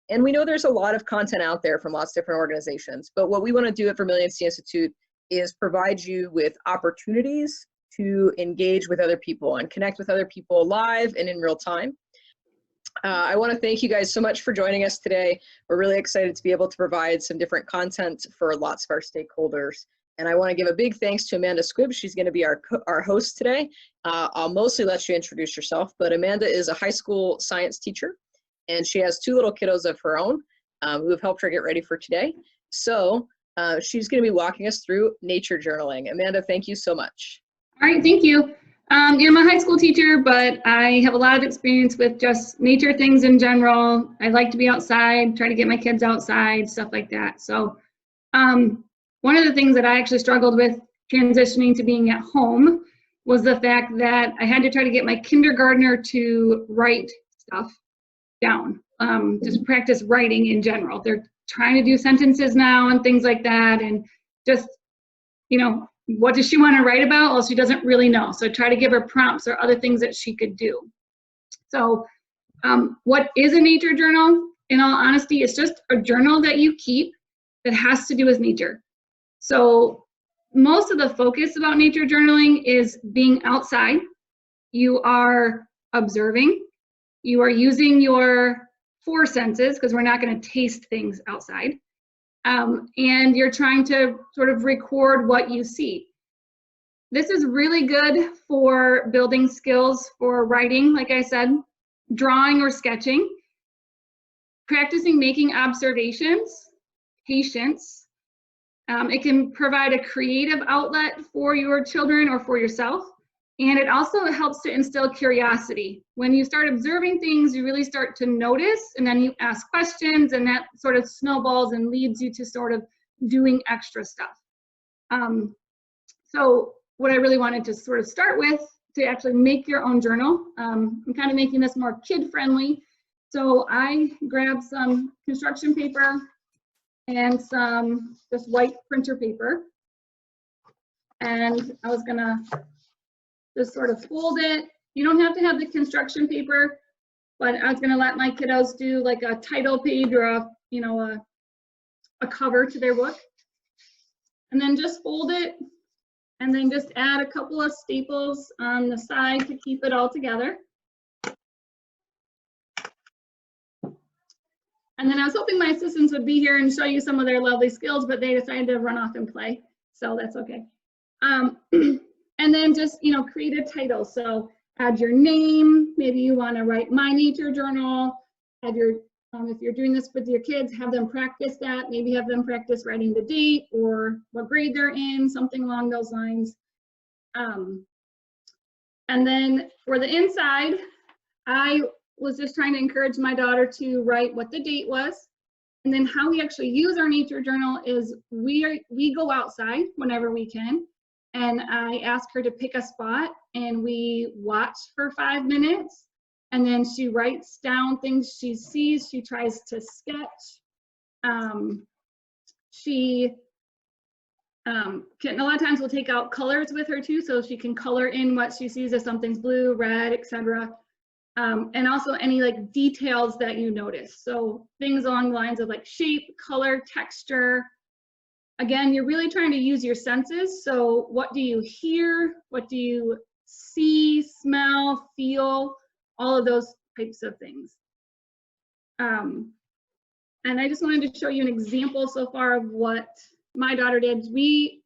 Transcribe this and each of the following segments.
And we know there's a lot of content out there from lots of different organizations, but what we want to do at Vermilion Sea Institute is provide you with opportunities to engage with other people and connect with other people live and in real time. I want to thank you guys so much for joining us today. We're really excited to be able to provide some different content for lots of our stakeholders. And I want to give a big thanks to Amanda Squibb. She's going to be our host today. I'll mostly let you introduce yourself, but Amanda is a high school science teacher, and she has 2 little kiddos of her own who have helped her get ready for today. So she's going to be walking us through nature journaling. Amanda, thank you so much. All right, thank you. I'm a high school teacher, but I have a lot of experience with just nature things in general. I like to be outside, try to get my kids outside, stuff like that. So one of the things that I actually struggled with transitioning to being at home was the fact that I had to try to get my kindergartner to write stuff down, just practice writing in general. They're trying to do sentences now and things like that, and just, you know, what does she want to write about? Well, she doesn't really know. So try to give her prompts or other things that she could do. So what is a nature journal? In all honesty, it's just a journal that you keep that has to do with nature. So most of the focus about nature journaling is being outside. You are observing. You are using your 4 senses, because we're not going to taste things outside. And you're trying to sort of record what you see. This is really good for building skills for writing, like I said, drawing or sketching, practicing making observations, patience. It can provide a creative outlet for your children or for yourself. And it also helps to instill curiosity. When you start observing things, you really start to notice, and then you ask questions, and that sort of snowballs and leads you to sort of doing extra stuff. So what I really wanted to sort of start with, to actually make your own journal. I'm kind of making this more kid-friendly. So I grabbed some construction paper and some just white printer paper. And I was gonna just sort of fold it. You don't have to have the construction paper, but I was gonna let my kiddos do like a title page or a cover to their book. And then just fold it, and then just add a couple of staples on the side to keep it all together. And then I was hoping my assistants would be here and show you some of their lovely skills, but they decided to run off and play, so that's okay. And then just, create a title. So add your name. Maybe you want to write My Nature Journal. Add your, if you're doing this with your kids, have them practice that. Maybe have them practice writing the date or what grade they're in, something along those lines. And then for the inside, I was just trying to encourage my daughter to write what the date was. And then how we actually use our nature journal is we go outside whenever we can. And I ask her to pick a spot, and we watch for 5 minutes, and then she writes down things she sees. She tries to sketch. She can, a lot of times we'll take out colors with her too, so she can color in what she sees if something's blue, red, etc. And also any like details that you notice. So things along the lines of like shape, color, texture. Again, you're really trying to use your senses. So what do you hear? What do you see, smell, feel? All of those types of things. And I just wanted to show you an example so far of what my daughter did. We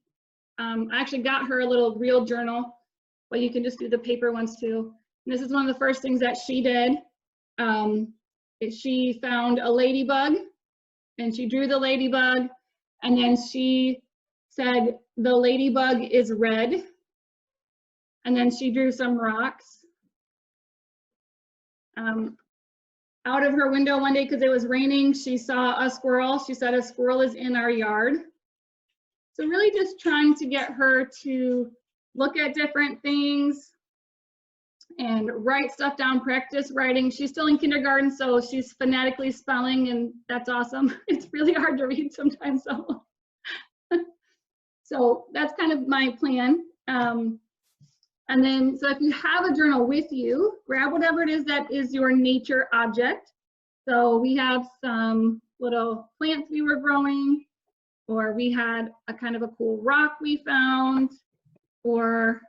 actually got her a little real journal, but you can just do the paper ones too. And this is one of the first things that she did. She found a ladybug, and she drew the ladybug. And then she said, the ladybug is red. And then she drew some rocks. Out of her window one day, because it was raining, she saw a squirrel. She said, a squirrel is in our yard. So really just trying to get her to look at different things and write stuff down, practice writing. She's still in kindergarten, so she's phonetically spelling, and that's awesome. It's really hard to read sometimes, so. So that's kind of my plan. And then, so if you have a journal with you, grab whatever it is that is your nature object. So we have some little plants we were growing, or we had a kind of a cool rock we found, or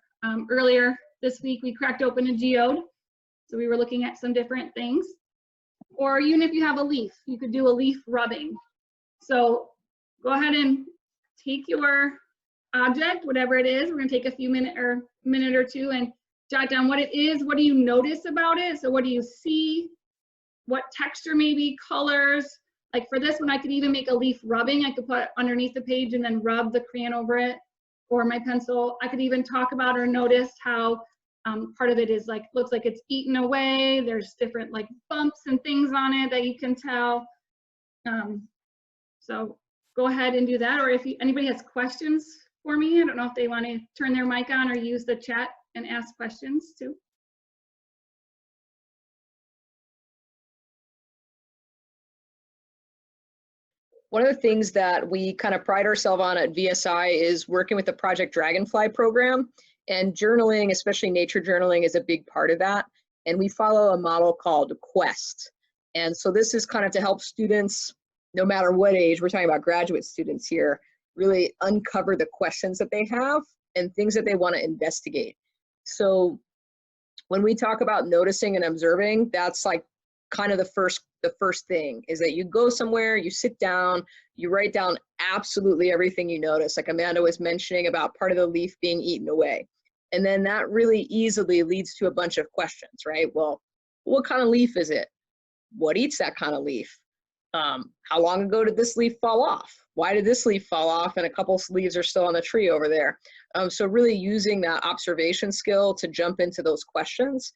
earlier this week we cracked open a geode. So we were looking at some different things. Or even if you have a leaf, you could do a leaf rubbing. So go ahead and take your object, whatever it is. We're going to take a minute or two and jot down what it is. What do you notice about it? So what do you see? What texture, maybe colors? Like for this one, I could even make a leaf rubbing. I could put underneath the page and then rub the crayon over it or my pencil. I could even talk about or notice how part of it is like, looks like it's eaten away. There's different like bumps and things on it that you can tell. So go ahead and do that. Or if anybody has questions for me, I don't know if they want to turn their mic on or use the chat and ask questions too. One of the things that we kind of pride ourselves on at VSI is working with the Project Dragonfly program, and journaling, especially nature journaling, is a big part of that. And we follow a model called Quest. And so this is kind of to help students, no matter what age, we're talking about graduate students here, really uncover the questions that they have and things that they want to investigate. So when we talk about noticing and observing, that's like kind of the first thing, is that you go somewhere, you sit down, you write down absolutely everything you notice, like Amanda was mentioning about part of the leaf being eaten away. And then that really easily leads to a bunch of questions, right? Well, what kind of leaf is it? What eats that kind of leaf? How long ago did this leaf fall off? Why did this leaf fall off and a couple leaves are still on the tree over there? So really using that observation skill to jump into those questions.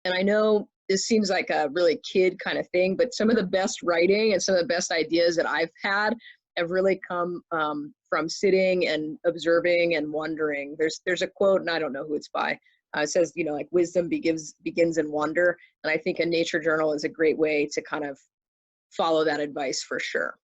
And I know this seems like a really kid kind of thing, but some of the best writing and some of the best ideas that I've had have really come from sitting and observing and wondering. There's a quote, and I don't know who it's by. It says, you know, like wisdom begins in wonder. And I think a nature journal is a great way to kind of follow that advice for sure.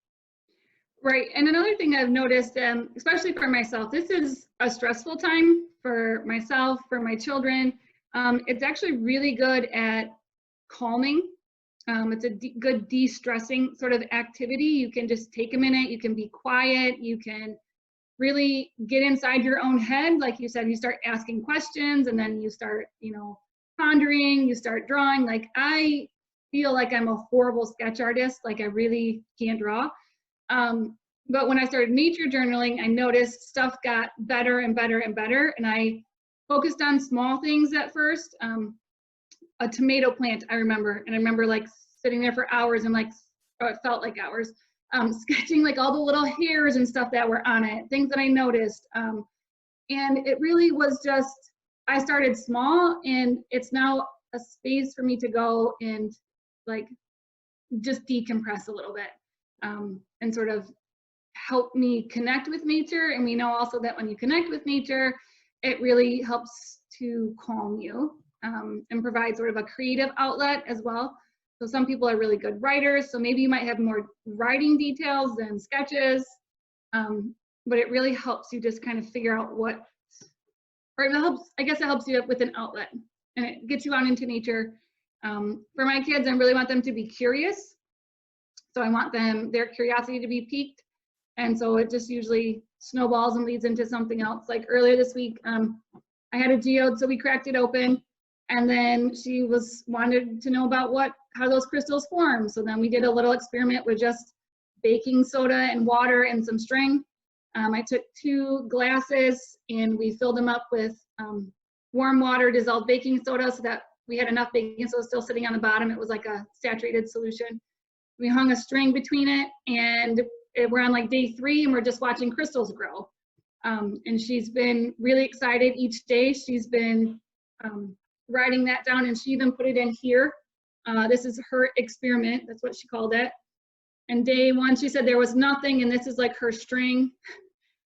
Right. And another thing I've noticed, especially for myself, this is a stressful time for myself, for my children. It's actually really good at calming. It's a good de-stressing sort of activity. You can just take a minute, you can be quiet, you can really get inside your own head. Like you said, you start asking questions and then you start, you know, pondering, you start drawing. Like I feel like I'm a horrible sketch artist, like I really can't draw. But when I started nature journaling, I noticed stuff got better and better and better. And I focused on small things at first. A tomato plant, I remember. And I remember like sitting there for hours and like, or it felt like hours, sketching like all the little hairs and stuff that were on it, things that I noticed. And it really was just, I started small and it's now a space for me to go and like just decompress a little bit and sort of help me connect with nature. And we know also that when you connect with nature, it really helps to calm you and provide sort of a creative outlet as well. So some people are really good writers, so maybe you might have more writing details than sketches, but it really helps you just kind of figure out what, or it helps, I guess it helps you with an outlet and it gets you out into nature. For my kids, I really want them to be curious. So I want their curiosity to be piqued. And so it just usually snowballs and leads into something else. Like earlier this week, I had a geode, so we cracked it open. And then she wanted to know about how those crystals form. So then we did a little experiment with just baking soda and water and some string. I took 2 glasses and we filled them up with warm water, dissolved baking soda so that we had enough baking soda still sitting on the bottom. It was like a saturated solution. We hung a string between it and we're on like day 3 and we're just watching crystals grow. And she's been really excited each day. She's been writing that down and she even put it in here. This is her experiment, that's what she called it. And day 1, she said there was nothing, and this is like her string.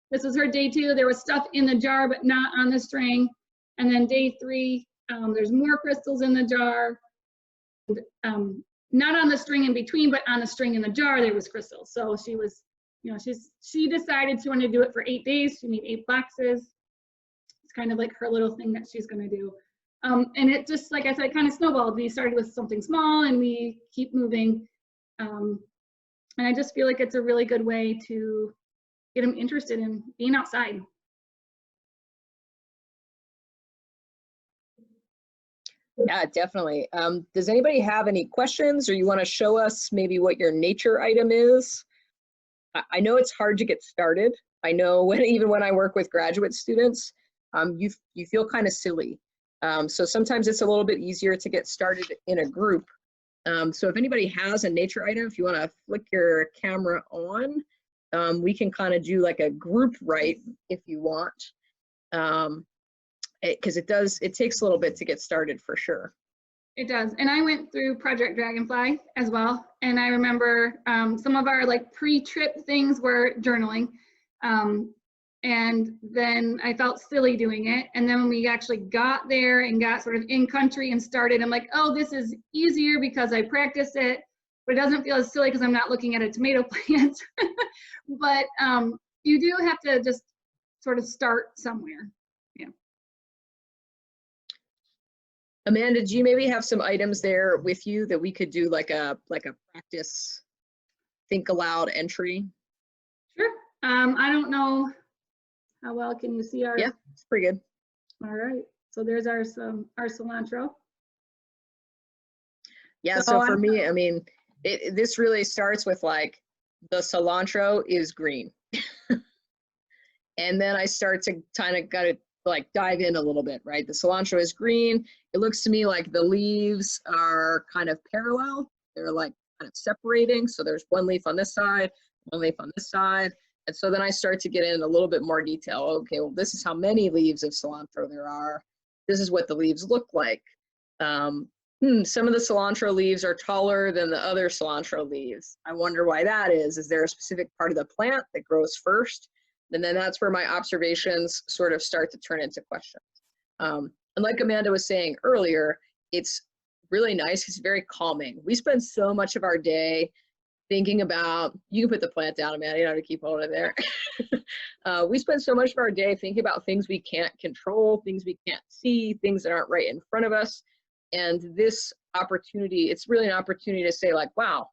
This was her day 2, there was stuff in the jar but not on the string. And then day 3, there's more crystals in the jar. Not on the string in between, but on the string in the jar, there was crystals. So she was, you know, she decided she wanted to do it for 8 days. She made 8 boxes. It's kind of like her little thing that she's going to do. And it just, like I said, kind of snowballed. We started with something small and we keep moving. And I just feel like it's a really good way to get them interested in being outside. Yeah, definitely. Does anybody have any questions, or you want to show us maybe what your nature item is? I know it's hard to get started. I know even when I work with graduate students, you feel kind of silly. So sometimes it's a little bit easier to get started in a group. So if anybody has a nature item, if you want to flick your camera on, we can kind of do like a group write if you want. Because it takes a little bit to get started for sure. It does. And I went through Project Dragonfly as well. And I remember some of our like pre-trip things were journaling. And then I felt silly doing it. And then when we actually got there and got sort of in country and started, I'm like, oh, this is easier because I practiced it, but it doesn't feel as silly because I'm not looking at a tomato plant. But you do have to just sort of start somewhere. Yeah. Amanda, do you maybe have some items there with you that we could do like a practice Think-Aloud entry? Sure. I don't know how well can you see our? Yeah, it's pretty good. All right. So there's our cilantro. Yeah. So for me, I mean, this really starts with like the cilantro is green, and then I start to kind of gotta like dive in a little bit, right? The cilantro is green. It looks to me like the leaves are kind of parallel. They're like kind of separating. So there's one leaf on this side, one leaf on this side. And so then I start to get in a little bit more detail. Okay, well, this is how many leaves of cilantro there are. This is what the leaves look like. Some of the cilantro leaves are taller than the other cilantro leaves. I wonder why that is. Is there a specific part of the plant that grows first? And then that's where my observations sort of start to turn into questions. And like Amanda was saying earlier, it's really nice. It's very calming. We spend so much of our day thinking about, you can put the plant down, Amanda, you don't have to keep holding it there. We spend so much of our day thinking about things we can't control, things we can't see, things that aren't right in front of us. And this opportunity, it's really an opportunity to say like, wow,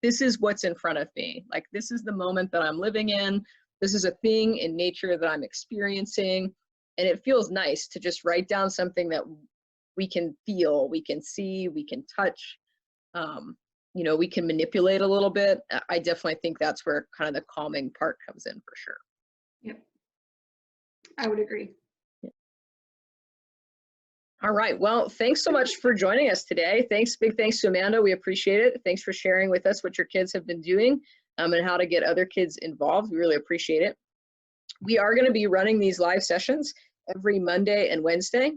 this is what's in front of me. Like, this is the moment that I'm living in. This is a thing in nature that I'm experiencing. And it feels nice to just write down something that we can feel, we can see, we can touch. You know, we can manipulate a little bit. I definitely think that's where kind of the calming part comes in for sure. Yep, I would agree. Yeah. All right, well, thanks so much for joining us today. Big thanks to Amanda, we appreciate it. Thanks for sharing with us what your kids have been doing and how to get other kids involved. We really appreciate it. We are going to be running these live sessions every Monday and Wednesday.